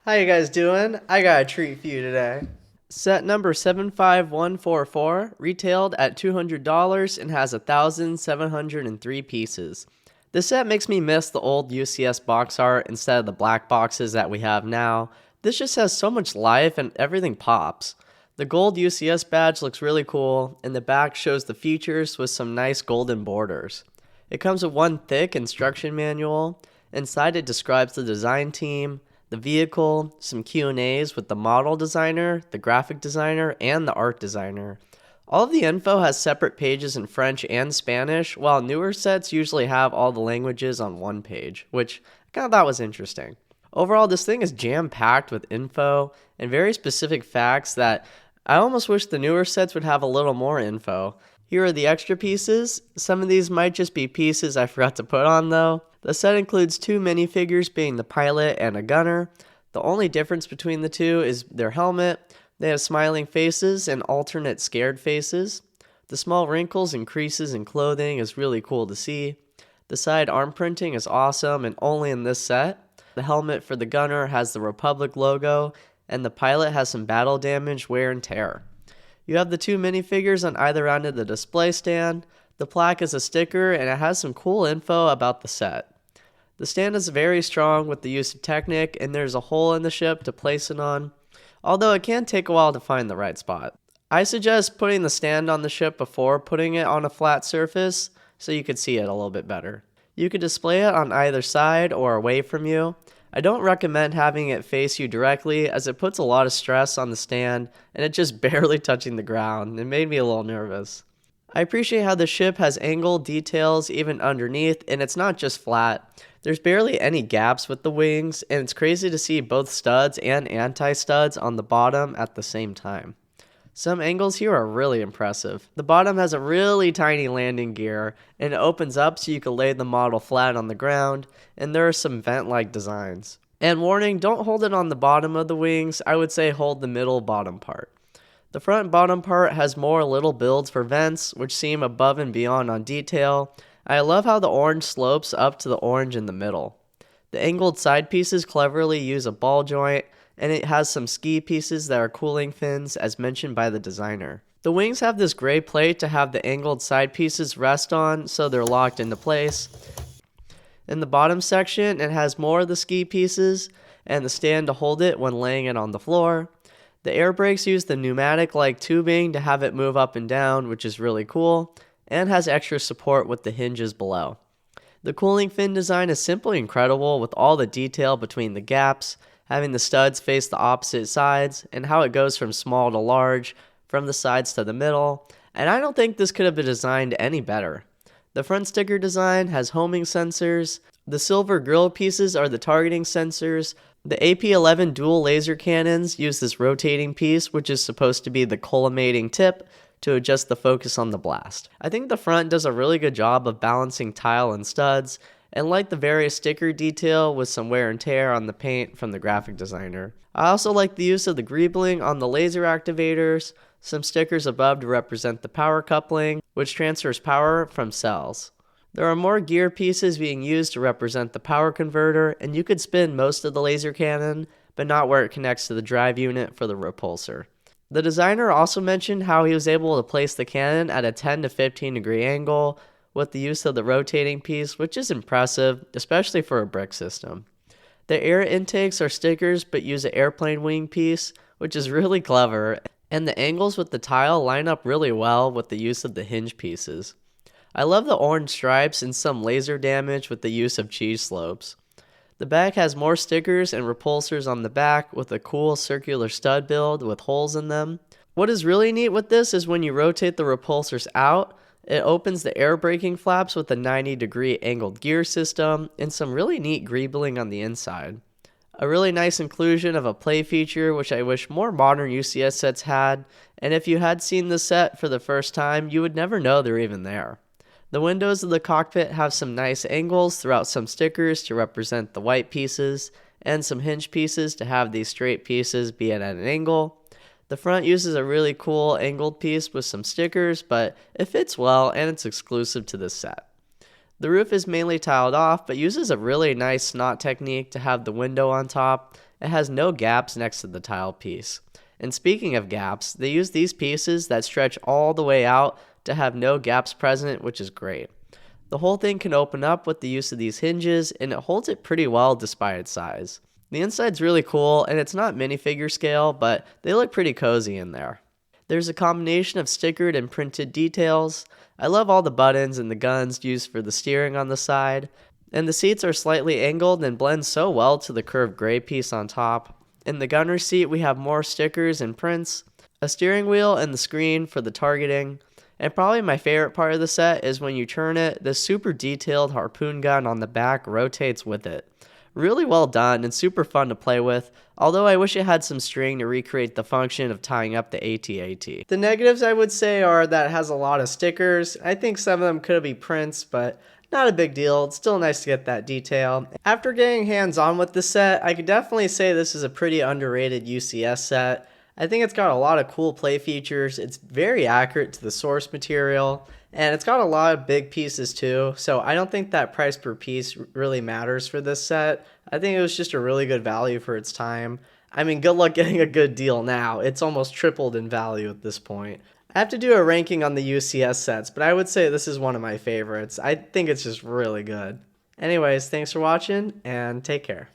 How you guys doing? I got a treat for you today. Set number 75144 retailed at $200 and has 1,703 pieces. This set makes me miss the old UCS box art instead of the black boxes that we have now. This just has so much life and everything pops. The gold UCS badge looks really cool, and the back shows the features with some nice golden borders. It comes with one thick instruction manual. Inside it describes the design team, the vehicle, some Q&As with the model designer, the graphic designer, and the art designer. All of the info has separate pages in French and Spanish, while newer sets usually have all the languages on one page, which I kind of thought was interesting. Overall, this thing is jam-packed with info and very specific facts that I almost wish the newer sets would have a little more info. Here are the extra pieces. Some of these might just be pieces I forgot to put on though. The set includes two minifigures being the pilot and a gunner. The only difference between the two is their helmet. They have smiling faces and alternate scared faces. The small wrinkles and creases in clothing is really cool to see. The side arm printing is awesome and only in this set. The helmet for the gunner has the Republic logo, and the pilot has some battle damage, wear, and tear. You have the two minifigures on either end of the display stand. The plaque is a sticker, and it has some cool info about the set. The stand is very strong with the use of Technic, and there's a hole in the ship to place it on, although it can take a while to find the right spot. I suggest putting the stand on the ship before putting it on a flat surface so you could see it a little bit better. You could display it on either side or away from you. I don't recommend having it face you directly as it puts a lot of stress on the stand and it just barely touching the ground. It made me a little nervous. I appreciate how the ship has angled details even underneath, and it's not just flat. There's barely any gaps with the wings, and it's crazy to see both studs and anti-studs on the bottom at the same time. Some angles here are really impressive. The bottom has a really tiny landing gear, and it opens up so you can lay the model flat on the ground, and there are some vent-like designs. And warning, don't hold it on the bottom of the wings, I would say hold the middle bottom part. The front and bottom part has more little builds for vents, which seem above and beyond on detail. I love how the orange slopes up to the orange in the middle. The angled side pieces cleverly use a ball joint, and it has some ski pieces that are cooling fins as mentioned by the designer. The wings have this gray plate to have the angled side pieces rest on so they're locked into place. In the bottom section, it has more of the ski pieces and the stand to hold it when laying it on the floor. The air brakes use the pneumatic-like tubing to have it move up and down, which is really cool, and has extra support with the hinges below. The cooling fin design is simply incredible with all the detail between the gaps, having the studs face the opposite sides, and how it goes from small to large, from the sides to the middle, and I don't think this could have been designed any better. The front sticker design has homing sensors. The silver grill pieces are the targeting sensors. The AP-11 dual laser cannons use this rotating piece, which is supposed to be the collimating tip, to adjust the focus on the blast. I think the front does a really good job of balancing tile and studs, and like the various sticker detail with some wear and tear on the paint from the graphic designer. I also like the use of the greebling on the laser activators, some stickers above to represent the power coupling, which transfers power from cells. There are more gear pieces being used to represent the power converter, and you could spin most of the laser cannon, but not where it connects to the drive unit for the repulsor. The designer also mentioned how he was able to place the cannon at a 10 to 15 degree angle with the use of the rotating piece, which is impressive, especially for a brick system. The air intakes are stickers but use an airplane wing piece, which is really clever, and the angles with the tile line up really well with the use of the hinge pieces. I love the orange stripes and some laser damage with the use of cheese slopes. The back has more stickers and repulsors on the back with a cool circular stud build with holes in them. What is really neat with this is when you rotate the repulsors out, it opens the air braking flaps with a 90-degree angled gear system and some really neat greebling on the inside. A really nice inclusion of a play feature which I wish more modern UCS sets had, and if you had seen the set for the first time, you would never know they're even there. The windows of the cockpit have some nice angles throughout some stickers to represent the white pieces, and some hinge pieces to have these straight pieces be at an angle. The front uses a really cool angled piece with some stickers, but it fits well and it's exclusive to this set. The roof is mainly tiled off, but uses a really nice snot technique to have the window on top, It has no gaps next to the tile piece. And speaking of gaps, they use these pieces that stretch all the way out to have no gaps present, which is great. The whole thing can open up with the use of these hinges, and it holds it pretty well despite its size. The inside's really cool, and it's not minifigure scale, but they look pretty cozy in there. There's a combination of stickered and printed details. I love all the buttons and the guns used for the steering on the side, and the seats are slightly angled and blend so well to the curved gray piece on top. In the gunner's seat, we have more stickers and prints, a steering wheel and the screen for the targeting, and probably my favorite part of the set is when you turn it, the super detailed harpoon gun on the back rotates with it. Really well done and super fun to play with, although I wish it had some string to recreate the function of tying up the AT-AT. The negatives I would say are that it has a lot of stickers. I think some of them could be prints, but not a big deal. It's still nice to get that detail. After getting hands-on with the set, I could definitely say this is a pretty underrated UCS set. I think it's got a lot of cool play features. It's very accurate to the source material, and it's got a lot of big pieces too. So I don't think that price per piece really matters for this set. I think it was just a really good value for its time. I mean, good luck getting a good deal now. It's almost tripled in value at this point. I have to do a ranking on the UCS sets, but I would say this is one of my favorites. I think it's just really good. Anyways, thanks for watching, and take care.